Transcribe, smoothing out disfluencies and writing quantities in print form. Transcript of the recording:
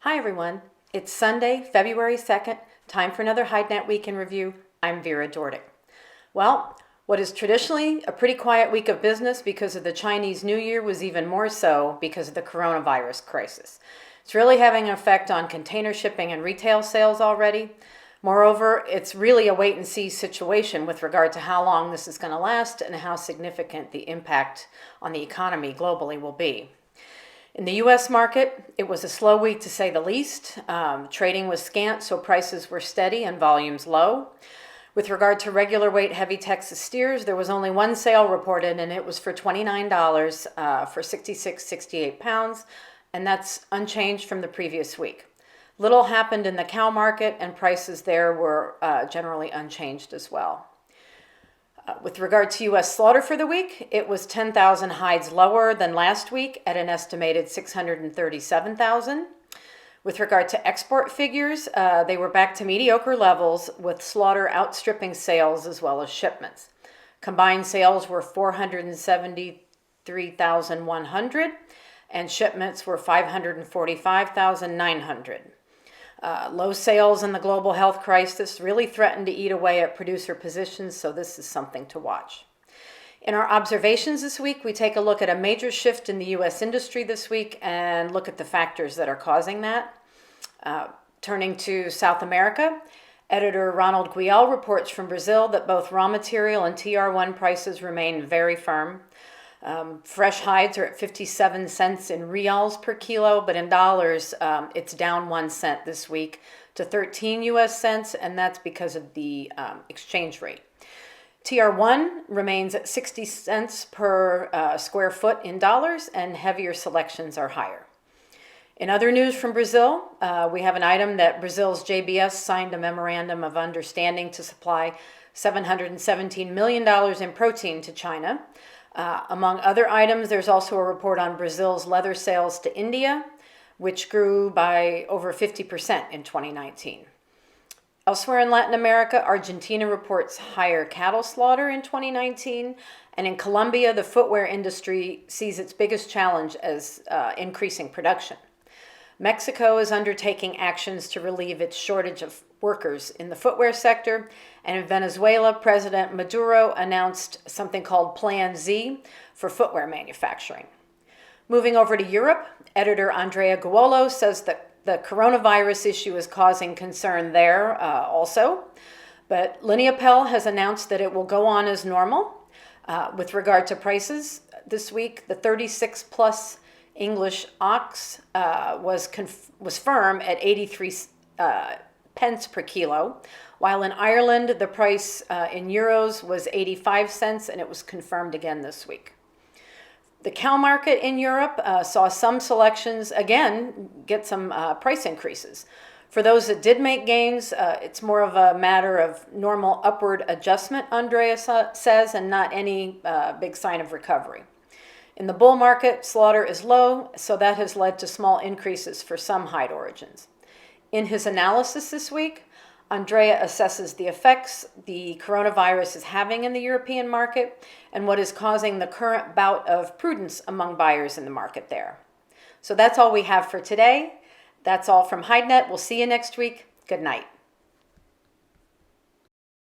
Hi everyone, it's Sunday, February 2nd, time for another HideNet Week in Review. I'm Vera Dordick. Well, what is traditionally a pretty quiet week of business because of the Chinese New Year was even more so because of the coronavirus crisis. It's really having an effect on container shipping and retail sales already. Moreover, it's really a wait-and-see situation with regard to how long this is going to last and how significant the impact on the economy globally will be. In the U.S. market, it was a slow week to say the least. Trading was scant, so prices were steady and volumes low. With regard to regular weight heavy Texas steers, there was only one sale reported, and it was for $29 for 68 pounds, and that's unchanged from the previous week. Little happened in the cow market, and prices there were generally unchanged as well. With regard to U.S. slaughter for the week, it was 10,000 hides lower than last week at an estimated 637,000. With regard to export figures, they were back to mediocre levels with slaughter outstripping sales as well as shipments. Combined sales were 473,100 and shipments were 545,900. Low sales in the global health crisis really threatened to eat away at producer positions, so this is something to watch. In our observations this week, we take a look at a major shift in the U.S. industry this week and look at the factors that are causing that. Turning to South America, editor Ronald Guiel reports from Brazil that both raw material and TR1 prices remain very firm. Fresh hides are at 57 cents in reals per kilo, but in dollars, it's down 1 cent this week to 13 US cents, and that's because of the exchange rate. TR1 remains at 60 cents per square foot in dollars, and heavier selections are higher. In other news from Brazil, we have an item that Brazil's JBS signed a memorandum of understanding to supply $717 million in protein to China. Among other items, there's also a report on Brazil's leather sales to India, which grew by over 50% in 2019. Elsewhere in Latin America, Argentina reports higher cattle slaughter in 2019, and in Colombia, the footwear industry sees its biggest challenge as increasing production. Mexico is undertaking actions to relieve its shortage of workers in the footwear sector, and in Venezuela, President Maduro announced something called Plan Z for footwear manufacturing. Moving over to Europe, editor Andrea Guolo says that the coronavirus issue is causing concern there also, but Lineapel has announced that it will go on as normal. With regard to prices, this week, the 36 plus English ox was firm at 83 pence per kilo, while in Ireland the price in euros was 85 cents, and it was confirmed again this week. The cow market in Europe saw some selections again get some price increases. For those that did make gains, it's more of a matter of normal upward adjustment, Andrea says, and not any big sign of recovery. In the bull market, slaughter is low, so that has led to small increases for some hide origins. In his analysis this week, Andrea assesses the effects the coronavirus is having in the European market and what is causing the current bout of prudence among buyers in the market there. So that's all we have for today. That's all from HideNet. We'll see you next week. Good night.